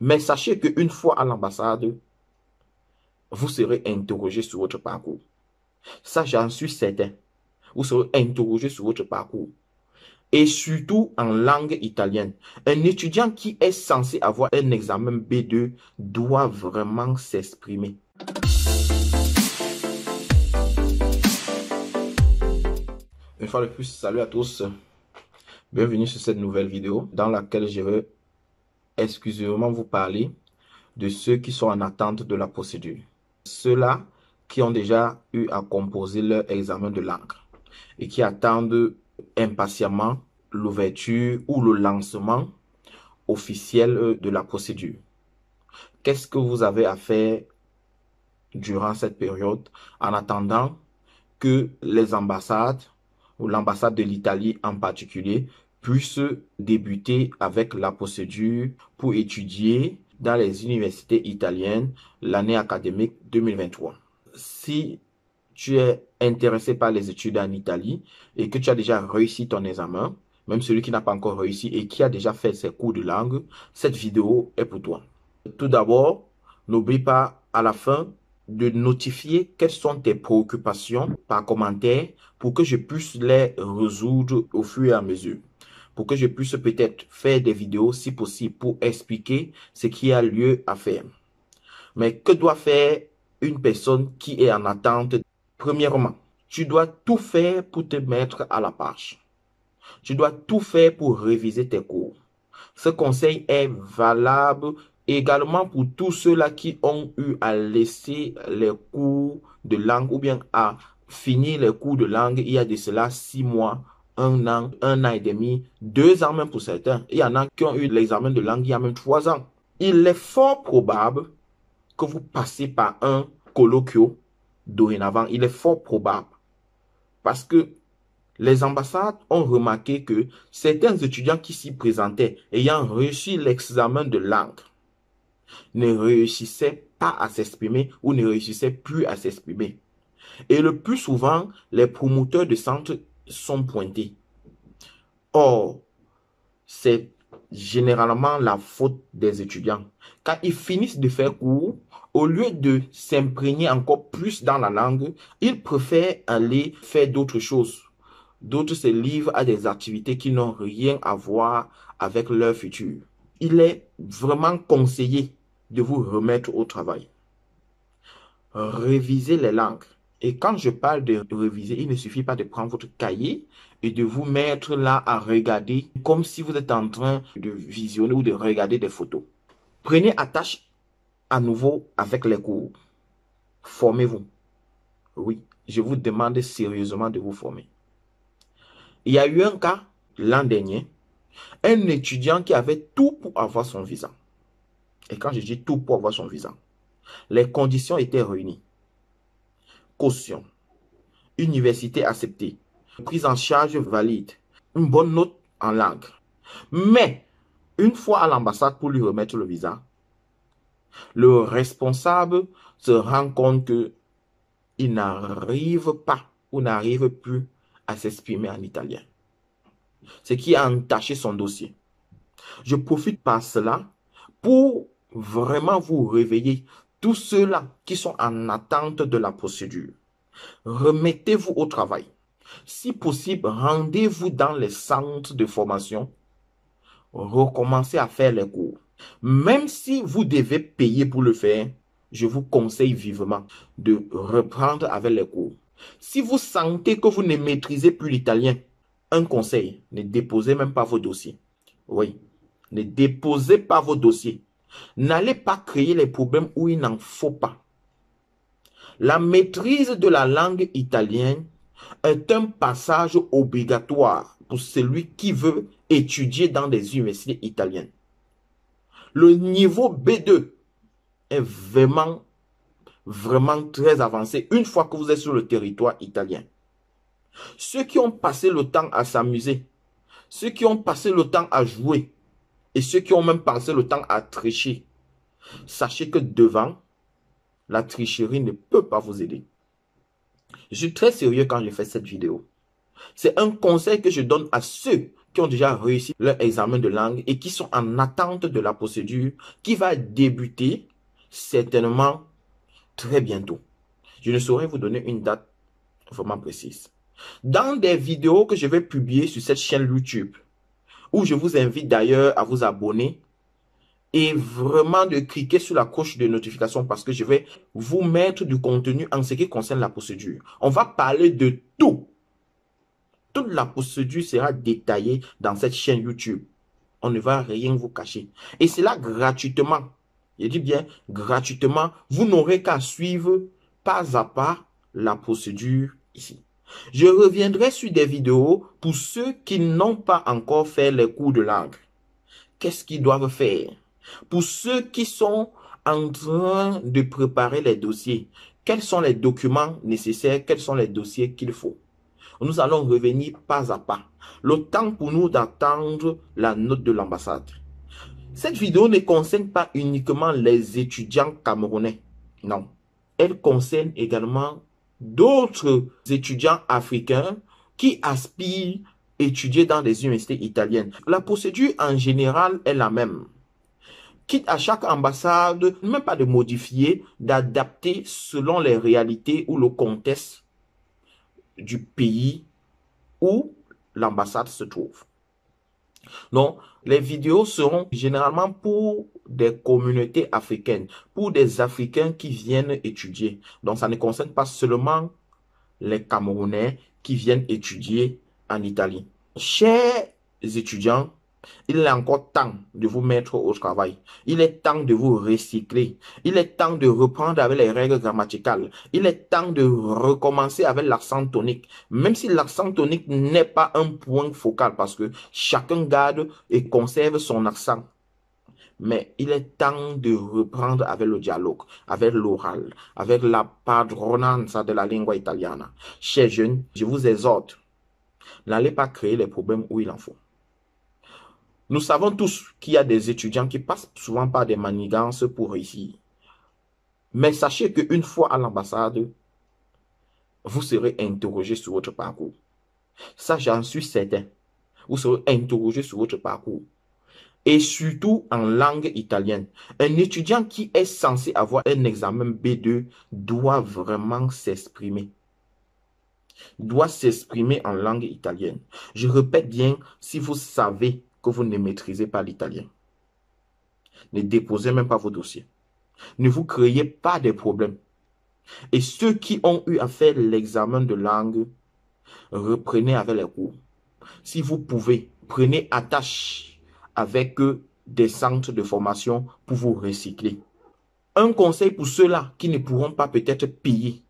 Mais sachez qu'une fois à l'ambassade, vous serez interrogé sur votre parcours. Ça, j'en suis certain. Vous serez interrogé sur votre parcours. Et surtout en langue italienne. Un étudiant qui est censé avoir un examen B2 doit vraiment s'exprimer. Une fois de plus, salut à tous. Bienvenue sur cette nouvelle vidéo dans laquelle je vais exclusivement vous parler de ceux qui sont en attente de la procédure. Ceux-là qui ont déjà eu à composer leur examen de langue et qui attendent impatiemment l'ouverture ou le lancement officiel de la procédure. Qu'est-ce que vous avez à faire durant cette période en attendant que les ambassades ou l'ambassade de l'Italie en particulier puissent débuter avec la procédure pour étudier dans les universités italiennes l'année académique 2023. Si tu es intéressé par les études en Italie et que tu as déjà réussi ton examen, même celui qui n'a pas encore réussi et qui a déjà fait ses cours de langue, cette vidéo est pour toi. Tout d'abord, n'oublie pas à la fin de notifier quelles sont tes préoccupations par commentaire pour que je puisse les résoudre au fur et à mesure. Pour que je puisse peut-être faire des vidéos si possible pour expliquer ce qui a lieu à faire. Mais que doit faire une personne qui est en attente? Premièrement, tu dois tout faire pour te mettre à la page. Tu dois tout faire pour réviser tes cours. Ce conseil est valable également pour tous ceux-là qui ont eu à laisser les cours de langue ou bien à finir les cours de langue il y a de cela 6 mois, 1 an et demi, 2 ans même pour certains. Il y en a qui ont eu l'examen de langue il y a même 3 ans. Il est fort probable que vous passez par un colloquio dorénavant. Il est fort probable parce que les ambassades ont remarqué que certains étudiants qui s'y présentaient ayant réussi l'examen de langue ne réussissaient pas à s'exprimer ou ne réussissaient plus à s'exprimer. Et le plus souvent, les promoteurs de centres sont pointés. Or, c'est généralement la faute des étudiants. Quand ils finissent de faire cours, au lieu de s'imprégner encore plus dans la langue, ils préfèrent aller faire d'autres choses. D'autres se livrent à des activités qui n'ont rien à voir avec leur futur. Il est vraiment conseillé de vous remettre au travail. Révisez les langues. Et quand je parle de réviser, il ne suffit pas de prendre votre cahier et de vous mettre là à regarder comme si vous êtes en train de visionner ou de regarder des photos. Prenez attache à nouveau avec les cours. Formez-vous. Oui, je vous demande sérieusement de vous former. Il y a eu un cas l'an dernier, un étudiant qui avait tout pour avoir son visa. Et quand je dis tout pour avoir son visa, les conditions étaient réunies. Caution, université acceptée, prise en charge valide, une bonne note en langue. Mais, une fois à l'ambassade pour lui remettre le visa, le responsable se rend compte qu'il n'arrive pas ou n'arrive plus à s'exprimer en italien. Ce qui a entaché son dossier. Je profite par cela pour vraiment vous réveiller, tous ceux-là qui sont en attente de la procédure. Remettez-vous au travail. Si possible, rendez-vous dans les centres de formation. Recommencez à faire les cours. Même si vous devez payer pour le faire, je vous conseille vivement de reprendre avec les cours. Si vous sentez que vous ne maîtrisez plus l'italien, un conseil, ne déposez même pas vos dossiers. Oui, ne déposez pas vos dossiers. N'allez pas créer les problèmes où il n'en faut pas. La maîtrise de la langue italienne est un passage obligatoire pour celui qui veut étudier dans des universités italiennes. Le niveau B2 est vraiment très avancé une fois que vous êtes sur le territoire italien. Ceux qui ont passé le temps à s'amuser, ceux qui ont passé le temps à jouer et ceux qui ont même passé le temps à tricher, sachez que devant, la tricherie ne peut pas vous aider. Je suis très sérieux quand je fais cette vidéo. C'est un conseil que je donne à ceux qui ont déjà réussi leur examen de langue et qui sont en attente de la procédure qui va débuter certainement très bientôt. Je ne saurais vous donner une date vraiment précise. Dans des vidéos que je vais publier sur cette chaîne YouTube, où je vous invite d'ailleurs à vous abonner et vraiment de cliquer sur la cloche de notification parce que je vais vous mettre du contenu en ce qui concerne la procédure. On va parler de tout. Toute la procédure sera détaillée dans cette chaîne YouTube. On ne va rien vous cacher. Et c'est là gratuitement. Je dis bien gratuitement. Vous n'aurez qu'à suivre pas à pas la procédure ici. Je reviendrai sur des vidéos pour ceux qui n'ont pas encore fait les cours de langue. Qu'est-ce qu'ils doivent faire? Pour ceux qui sont en train de préparer les dossiers, quels sont les documents nécessaires? Quels sont les dossiers qu'il faut? Nous allons revenir pas à pas. Le temps pour nous d'attendre la note de l'ambassade. Cette vidéo ne concerne pas uniquement les étudiants camerounais. Non. Elle concerne également d'autres étudiants africains qui aspirent à étudier dans des universités italiennes. La procédure en général est la même. Quitte à chaque ambassade, même pas de modifier, d'adapter selon les réalités ou le contexte du pays où l'ambassade se trouve. Donc, les vidéos seront généralement pour des communautés africaines, pour des Africains qui viennent étudier. Donc, ça ne concerne pas seulement les Camerounais qui viennent étudier en Italie. Chers étudiants, il est encore temps de vous mettre au travail. Il est temps de vous recycler. Il est temps de reprendre avec les règles grammaticales. Il est temps de recommencer avec l'accent tonique. Même si l'accent tonique n'est pas un point focal parce que chacun garde et conserve son accent. Mais il est temps de reprendre avec le dialogue, avec l'oral, avec la padronanza de la lingua italiana. Chers jeunes, je vous exhorte, n'allez pas créer les problèmes où il en faut. Nous savons tous qu'il y a des étudiants qui passent souvent par des manigances pour réussir. Mais sachez qu'une fois à l'ambassade, vous serez interrogé sur votre parcours. Ça, j'en suis certain. Vous serez interrogé sur votre parcours. Et surtout en langue italienne. Un étudiant qui est censé avoir un examen B2 doit vraiment s'exprimer. Doit s'exprimer en langue italienne. Je répète bien, si vous savez que vous ne maîtrisez pas l'italien, ne déposez même pas vos dossiers. Ne vous créez pas des problèmes. Et ceux qui ont eu à faire l'examen de langue, reprenez avec les cours. Si vous pouvez, prenez attache avec des centres de formation pour vous recycler. Un conseil pour ceux-là qui ne pourront pas peut-être payer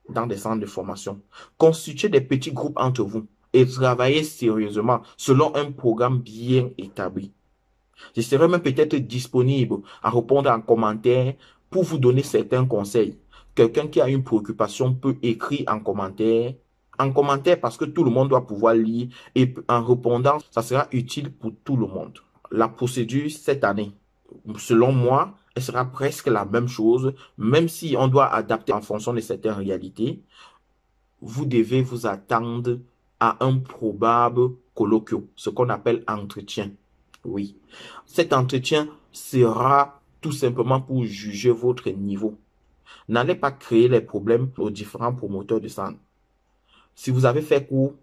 dans des centres de formation. Constituez des petits groupes entre vous et travaillez sérieusement selon un programme bien établi. Je serai même peut-être disponible à répondre en commentaire pour vous donner certains conseils. Quelqu'un qui a une préoccupation peut écrire en commentaire. En commentaire parce que tout le monde doit pouvoir lire et en répondant, ça sera utile pour tout le monde. La procédure cette année, selon moi, elle sera presque la même chose, même si on doit adapter en fonction de certaines réalités. Vous devez vous attendre à un probable colloquio, ce qu'on appelle entretien. Oui, cet entretien sera tout simplement pour juger votre niveau. N'allez pas créer les problèmes aux différents promoteurs de centre. Si vous avez fait cours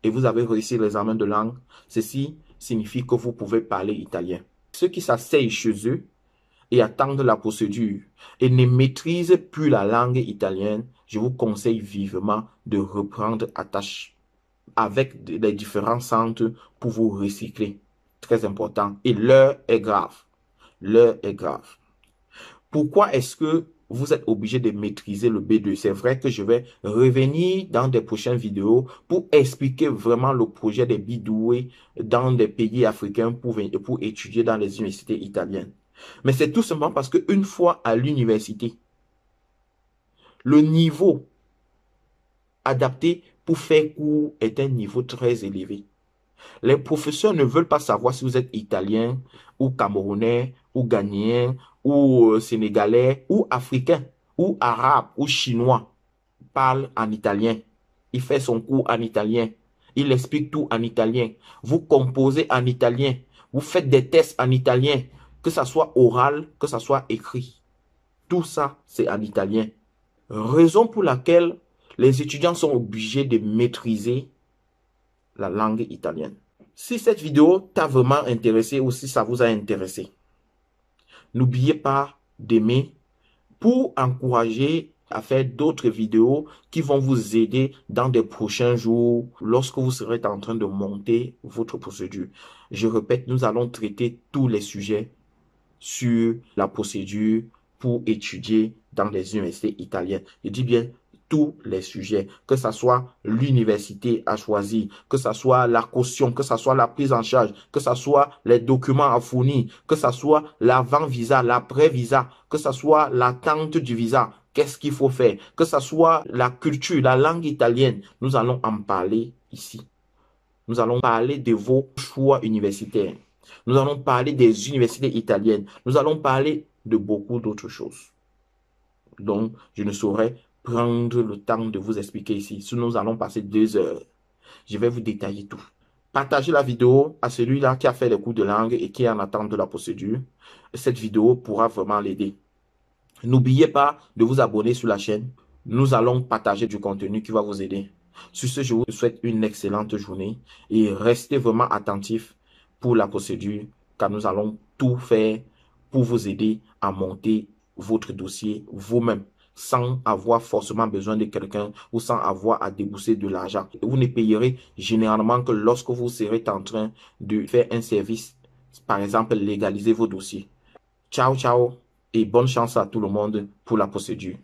et vous avez réussi l'examen de langue, ceci signifie que vous pouvez parler italien. Ceux qui s'asseyent chez eux et attendent la procédure et ne maîtrisent plus la langue italienne, je vous conseille vivement de reprendre attache avec les différents centres pour vous recycler. Très important. Et l'heure est grave. L'heure est grave. Pourquoi est-ce que vous êtes obligé de maîtriser le B2? C'est vrai que je vais revenir dans des prochaines vidéos pour expliquer vraiment le projet des bidoués dans des pays africains pour étudier dans les universités italiennes. Mais c'est tout simplement parce qu'une fois à l'université, le niveau adapté pour faire cours est un niveau très élevé. Les professeurs ne veulent pas savoir si vous êtes italien ou camerounais ou ghanéen ou sénégalais ou africain ou arabe ou chinois. Parle en italien. Il fait son cours en italien. Il explique tout en italien. Vous composez en italien. Vous faites des tests en italien, que ça soit oral, que ça soit écrit. Tout ça, c'est en italien. Raison pour laquelle les étudiants sont obligés de maîtriser la langue italienne. Si cette vidéo t'a vraiment intéressé ou si ça vous a intéressé, n'oubliez pas d'aimer pour encourager à faire d'autres vidéos qui vont vous aider dans des prochains jours lorsque vous serez en train de monter votre procédure. Je répète, nous allons traiter tous les sujets sur la procédure pour étudier dans les universités italiennes. Je dis bien tous les sujets, que ce soit l'université à choisir, que ce soit la caution, que ce soit la prise en charge, que ce soit les documents à fournir, que ce soit l'avant-visa, l'après-visa, que ce soit l'attente du visa, qu'est-ce qu'il faut faire, que ce soit la culture, la langue italienne, nous allons en parler ici. Nous allons parler de vos choix universitaires. Nous allons parler des universités italiennes. Nous allons parler de beaucoup d'autres choses. Donc, je ne saurais prendre le temps de vous expliquer ici. Sinon, nous allons passer 2 heures. Je vais vous détailler tout. Partagez la vidéo à celui-là qui a fait les cours de langue et qui est en attente de la procédure. Cette vidéo pourra vraiment l'aider. N'oubliez pas de vous abonner sur la chaîne. Nous allons partager du contenu qui va vous aider. Sur ce, je vous souhaite une excellente journée et restez vraiment attentifs pour la procédure car nous allons tout faire pour vous aider à monter votre dossier vous-même sans avoir forcément besoin de quelqu'un ou sans avoir à débourser de l'argent. Vous ne payerez généralement que lorsque vous serez en train de faire un service, par exemple légaliser vos dossiers. Ciao, ciao et bonne chance à tout le monde pour la procédure.